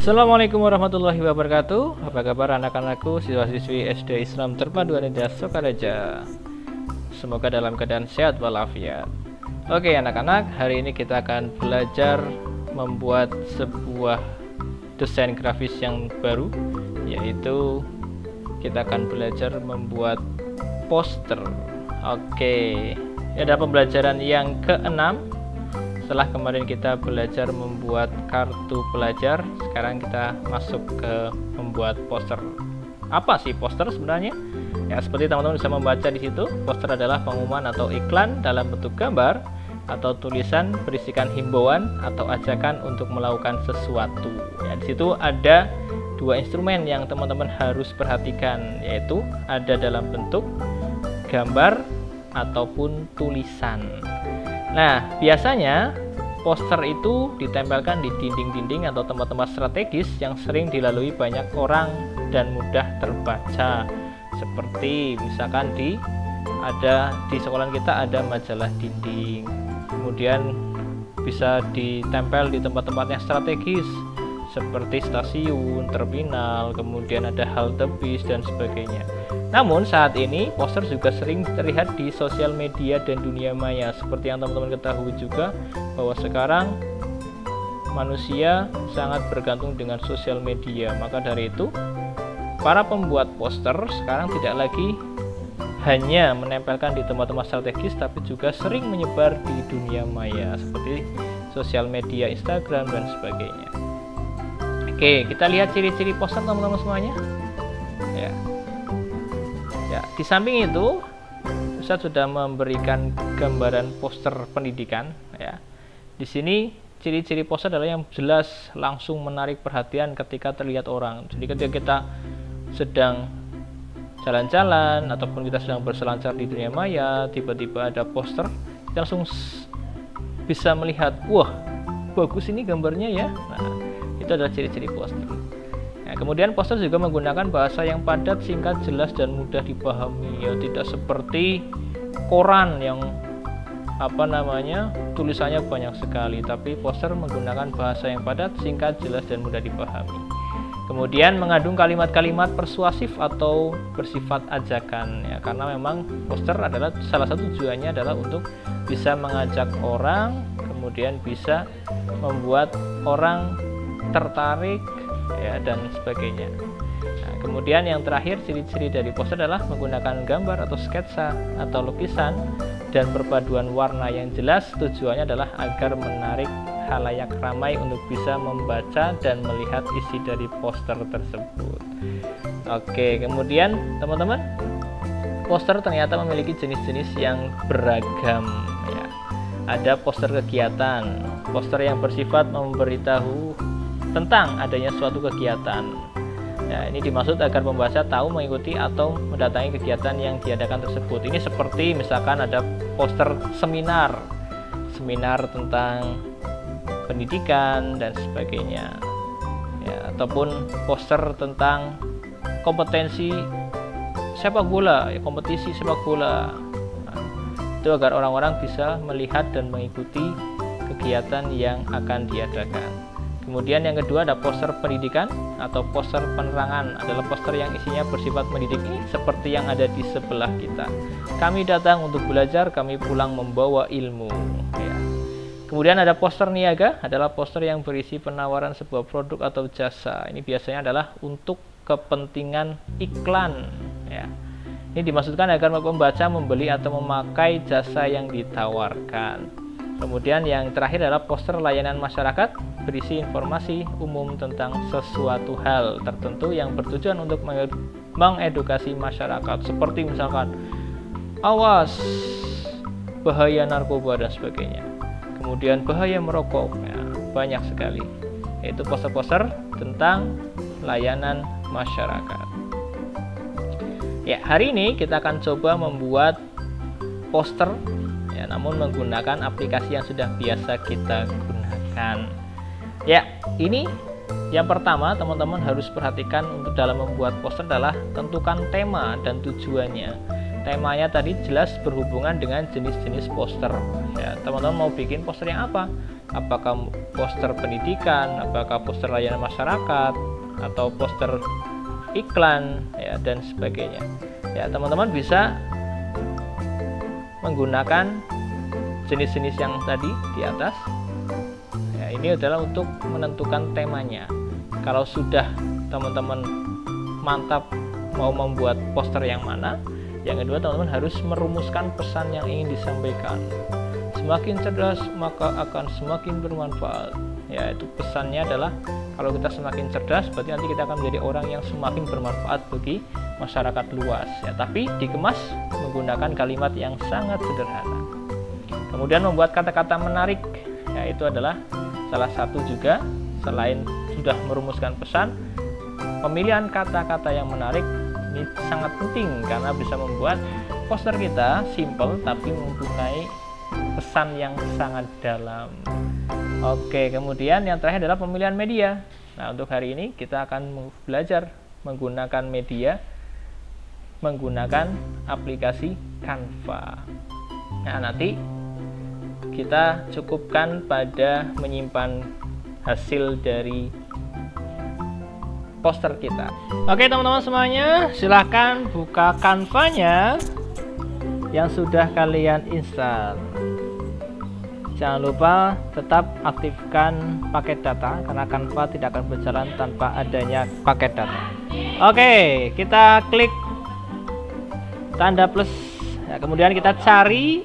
Assalamualaikum warahmatullahi wabarakatuh. Apa kabar anak-anakku, siswa-siswi SD Islam Terpadu Anida Sokaraja? Semoga dalam keadaan sehat walafiat. Oke anak-anak, hari ini kita akan belajar membuat sebuah desain grafis yang baru, yaitu kita akan belajar membuat poster. Oke, ini adalah pembelajaran yang ke-6. Setelah kemarin kita belajar membuat kartu pelajar, sekarang kita masuk ke membuat poster. Apa sih poster sebenarnya? Ya, seperti teman-teman bisa membaca di situ, poster adalah pengumuman atau iklan dalam bentuk gambar atau tulisan berisikan himbauan atau ajakan untuk melakukan sesuatu. Ya, di situ ada dua instrumen yang teman-teman harus perhatikan, yaitu ada dalam bentuk gambar ataupun tulisan. Nah, biasanya poster itu ditempelkan di dinding-dinding atau tempat-tempat strategis yang sering dilalui banyak orang dan mudah terbaca. Seperti misalkan di sekolah kita ada majalah dinding. Kemudian bisa ditempel di tempat-tempat yang strategis seperti stasiun, terminal, kemudian ada halte bis dan sebagainya. Namun saat ini poster juga sering terlihat di sosial media dan dunia maya. Seperti yang teman-teman ketahui juga bahwa sekarang manusia sangat bergantung dengan sosial media. Maka dari itu para pembuat poster sekarang tidak lagi hanya menempelkan di tempat-tempat strategis, tapi juga sering menyebar di dunia maya seperti sosial media, Instagram dan sebagainya. Oke, kita lihat ciri-ciri poster teman-teman semuanya. Ya, di samping itu Ustadz sudah memberikan gambaran poster pendidikan. Ya, di sini ciri-ciri poster adalah yang jelas, langsung menarik perhatian ketika terlihat orang. Jadi ketika kita sedang jalan-jalan ataupun kita sedang berselancar di dunia maya, tiba-tiba ada poster, kita langsung bisa melihat, wah, bagus ini gambarnya ya. Nah, itu adalah ciri-ciri poster. Nah, kemudian poster juga menggunakan bahasa yang padat, singkat, jelas dan mudah dipahami. Ya, tidak seperti koran yang tulisannya banyak sekali, tapi poster menggunakan bahasa yang padat, singkat, jelas dan mudah dipahami. Kemudian mengandung kalimat-kalimat persuasif atau bersifat ajakan, ya, karena memang poster adalah salah satu tujuannya adalah untuk bisa mengajak orang, kemudian bisa membuat orang tertarik, ya, dan sebagainya. Nah, kemudian yang terakhir, ciri-ciri dari poster adalah menggunakan gambar atau sketsa atau lukisan dan perpaduan warna yang jelas. Tujuannya adalah agar menarik khalayak ramai untuk bisa membaca dan melihat isi dari poster tersebut. Oke, kemudian teman-teman, poster ternyata memiliki jenis-jenis yang beragam, ya. Ada poster kegiatan, poster yang bersifat memberitahu tentang adanya suatu kegiatan. Ya, ini dimaksud agar pembaca tahu, mengikuti atau mendatangi kegiatan yang diadakan tersebut. Ini seperti misalkan ada poster seminar tentang pendidikan dan sebagainya, ya, ataupun poster tentang kompetensi sepak bola, ya, kompetisi sepak bola. Nah, itu agar orang-orang bisa melihat dan mengikuti kegiatan yang akan diadakan. Kemudian yang kedua ada poster pendidikan atau poster penerangan, adalah poster yang isinya bersifat mendidik, ini seperti yang ada di sebelah kita. Kami datang untuk belajar, kami pulang membawa ilmu. Ya. Kemudian ada poster niaga, adalah poster yang berisi penawaran sebuah produk atau jasa. Ini biasanya adalah untuk kepentingan iklan. Ya. Ini dimaksudkan agar pembaca membeli atau memakai jasa yang ditawarkan. Kemudian yang terakhir adalah poster layanan masyarakat, berisi informasi umum tentang sesuatu hal tertentu yang bertujuan untuk mengedukasi masyarakat, seperti misalkan awas bahaya narkoba dan sebagainya. Kemudian bahaya merokok, ya, banyak sekali. Yaitu poster-poster tentang layanan masyarakat. Ya, hari ini kita akan coba membuat poster, ya, namun menggunakan aplikasi yang sudah biasa kita gunakan. Ya, ini yang pertama teman-teman harus perhatikan untuk dalam membuat poster adalah tentukan tema dan tujuannya. temanya tadi jelas berhubungan dengan jenis-jenis poster. Ya, teman-teman mau bikin poster yang apa? Apakah poster pendidikan, apakah poster layanan masyarakat, atau poster iklan, ya, dan sebagainya. Ya, teman-teman bisa menggunakan jenis-jenis yang tadi di atas. Ya, ini adalah untuk menentukan temanya. Kalau sudah teman-teman mantap mau membuat poster yang mana, yang kedua teman-teman harus merumuskan pesan yang ingin disampaikan. Semakin cerdas maka akan semakin bermanfaat. Ya, itu pesannya adalah kalau kita semakin cerdas berarti nanti kita akan menjadi orang yang semakin bermanfaat bagi masyarakat luas. Ya, tapi dikemas menggunakan kalimat yang sangat sederhana. Kemudian membuat kata-kata menarik, ya, itu adalah salah satu juga. Selain sudah merumuskan pesan, pemilihan kata-kata yang menarik ini sangat penting karena bisa membuat poster kita simple tapi mempunyai pesan yang sangat dalam. Oke, kemudian yang terakhir adalah pemilihan media. Nah, untuk hari ini kita akan belajar menggunakan media menggunakan aplikasi Canva. Nah, nanti kita cukupkan pada menyimpan hasil dari poster kita. Oke, teman-teman semuanya, silahkan buka Canva-nya yang sudah kalian install. Jangan lupa tetap aktifkan paket data karena Canva tidak akan berjalan tanpa adanya paket data. Oke, kita klik tanda plus. Ya, kemudian kita cari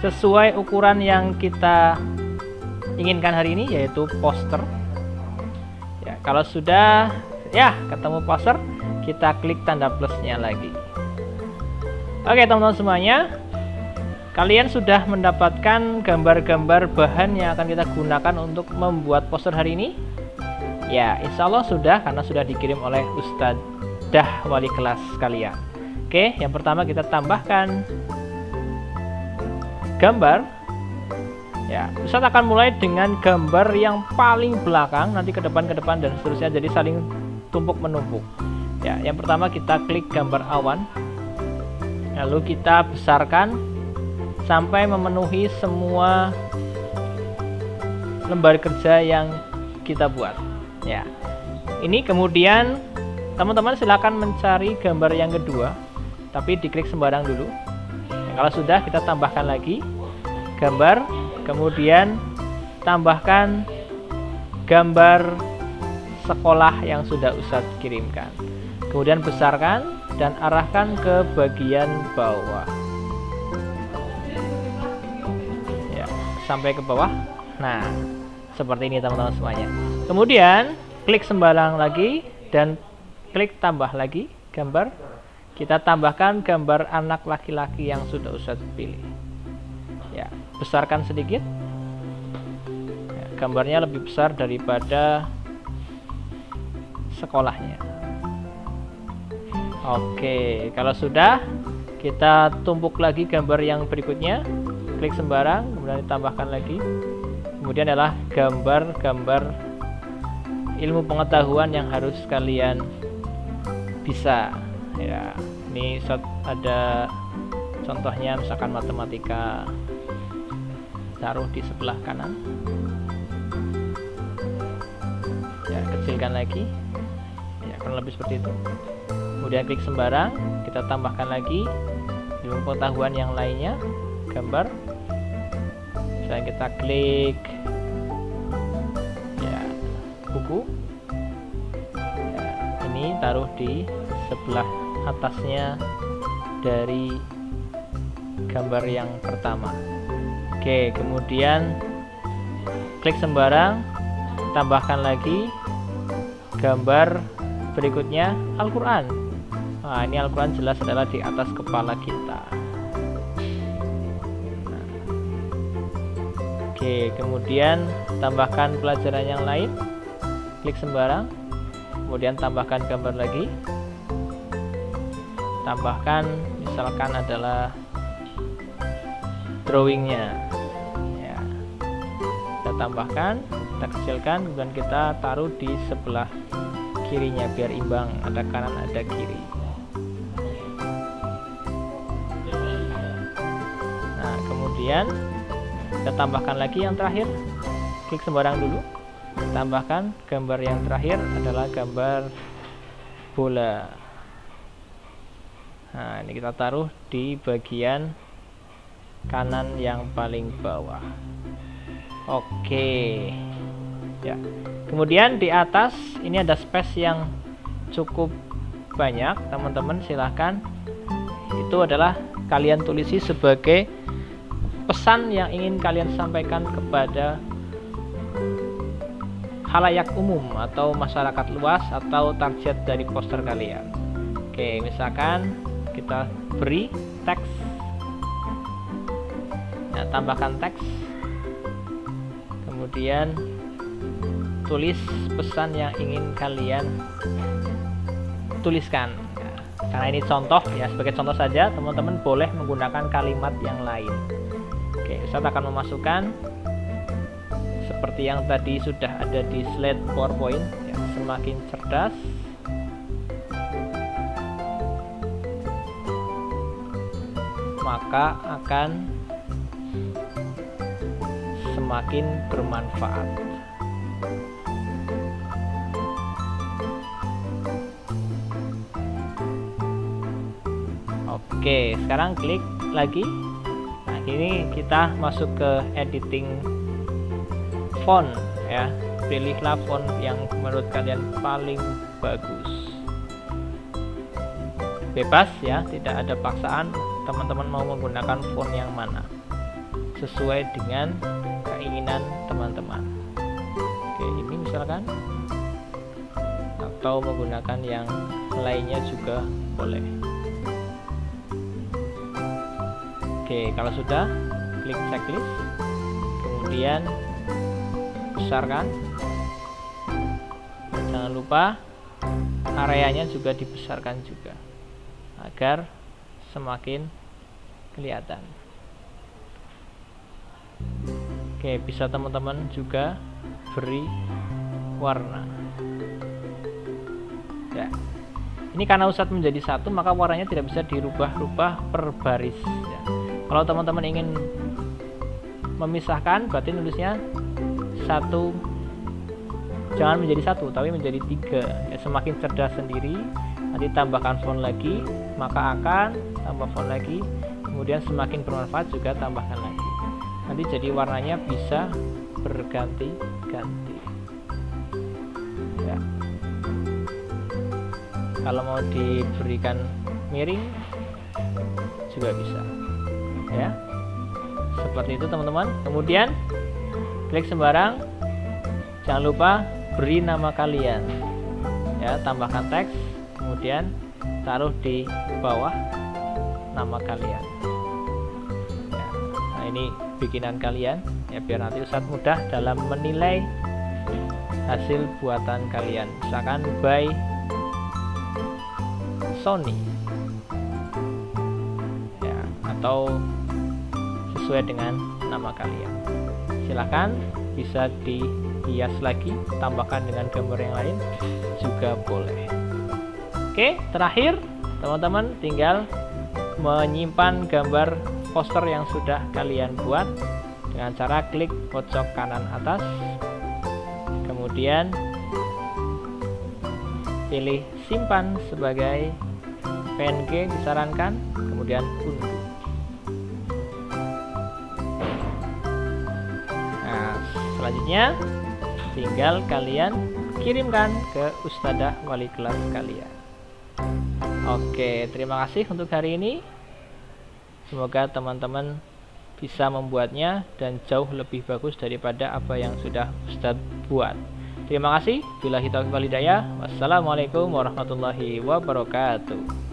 sesuai ukuran yang kita inginkan hari ini, yaitu poster. Ya, kalau sudah ketemu poster, kita klik tanda plusnya lagi. Oke, teman-teman semuanya, kalian sudah mendapatkan gambar-gambar bahan yang akan kita gunakan untuk membuat poster hari ini? Ya, insya Allah sudah, karena sudah dikirim oleh Ustadzah wali kelas kalian. Oke, yang pertama kita tambahkan gambar. Ya, Ustadz akan mulai dengan gambar yang paling belakang, nanti ke depan dan seterusnya, jadi saling tumpuk menumpuk. Ya, yang pertama kita klik gambar awan, lalu kita besarkan sampai memenuhi semua lembar kerja yang kita buat. Ya, ini kemudian teman-teman silakan mencari gambar yang kedua, tapi diklik sembarang dulu. Nah, kalau sudah, kita tambahkan lagi gambar. Kemudian tambahkan gambar sekolah yang sudah Ustadz kirimkan. Kemudian besarkan dan arahkan ke bagian bawah. Ya, sampai ke bawah. Nah, seperti ini teman-teman semuanya. Kemudian klik sembarang lagi dan klik tambah lagi gambar. Kita tambahkan gambar anak laki-laki yang sudah Ustadz pilih. Ya, besarkan sedikit. Ya, gambarnya lebih besar daripada sekolahnya. Oke, kalau sudah, kita tumpuk lagi gambar yang berikutnya. Klik sembarang, kemudian ditambahkan lagi. Kemudian adalah gambar-gambar ilmu pengetahuan yang harus kalian bisa. Ya, ini ada contohnya, misalkan matematika. Taruh di sebelah kanan. Ya, kecilkan lagi. Ya, kurang lebih seperti itu. Kemudian klik sembarang, kita tambahkan lagi ilmu pengetahuan yang lainnya, gambar. Misalnya kita klik ya, buku. Ya, ini taruh di sebelah atasnya dari gambar yang pertama. Oke, kemudian klik sembarang, tambahkan lagi gambar berikutnya, Al-Quran. Nah, ini Al-Quran jelas adalah di atas kepala kita. Nah. Oke, kemudian tambahkan pelajaran yang lain, klik sembarang, kemudian tambahkan gambar lagi, tambahkan misalkan adalah drawingnya. Kita tambahkan, kita kecilkan, kemudian kita taruh di sebelah kirinya biar imbang, ada kanan ada kiri. Kemudian kita tambahkan lagi yang terakhir, klik sembarang dulu, tambahkan gambar yang terakhir adalah gambar bola. Nah, ini kita taruh di bagian kanan yang paling bawah. Oke ya. Kemudian di atas ini ada space yang cukup banyak, teman-teman silahkan, itu adalah kalian tulisi sebagai pesan yang ingin kalian sampaikan kepada khalayak umum atau masyarakat luas atau target dari poster kalian. Oke, misalkan kita beri teks, nah, tambahkan teks, kemudian tulis pesan yang ingin kalian tuliskan. Nah, karena ini contoh ya, sebagai contoh saja, teman-teman boleh menggunakan kalimat yang lain. Oke, saya akan memasukkan seperti yang tadi sudah ada di slide PowerPoint ya, semakin cerdas maka akan semakin bermanfaat. Oke, sekarang klik lagi. Nah, ini kita masuk ke editing font ya. Pilihlah font yang menurut kalian paling bagus. Bebas ya, tidak ada paksaan. Teman-teman mau menggunakan font yang mana sesuai dengan keinginan teman-teman. Oke, ini misalkan, atau menggunakan yang lainnya juga boleh. Oke, kalau sudah, klik checklist, kemudian besarkan. Jangan lupa areanya juga dibesarkan juga agar semakin kelihatan. Oke, bisa teman-teman juga beri warna ya. Ini karena Ustadz menjadi satu, maka warnanya tidak bisa dirubah-rubah per baris ya. Kalau teman-teman ingin memisahkan, berarti nulisnya satu, jangan menjadi satu tapi menjadi tiga ya, semakin cerdas sendiri. Nanti tambahkan font lagi, maka akan tambah font lagi, kemudian semakin bermanfaat juga tambahkan lagi. Nanti jadi warnanya bisa berganti-ganti ya. Kalau mau diberikan miring juga bisa ya, seperti itu teman-teman. Kemudian klik sembarang, jangan lupa beri nama kalian ya, tambahkan teks, kemudian taruh di bawah nama kalian ya. Nah, ini bikinan kalian ya, biar nanti Ustadz mudah dalam menilai hasil buatan kalian. Misalkan by Sony ya, atau sesuai dengan nama kalian. Silahkan, bisa dihias lagi, tambahkan dengan gambar yang lain juga boleh. Oke, terakhir teman-teman tinggal menyimpan gambar poster yang sudah kalian buat dengan cara klik pojok kanan atas, kemudian pilih simpan sebagai PNG disarankan, kemudian unduh. Nah, selanjutnya tinggal kalian kirimkan ke ustadzah wali kelas kalian. Oke, terima kasih untuk hari ini. Semoga teman-teman bisa membuatnya dan jauh lebih bagus daripada apa yang sudah Ustadz buat. Terima kasih. Billahi taufiq wal hidayah. Wassalamualaikum warahmatullahi wabarakatuh.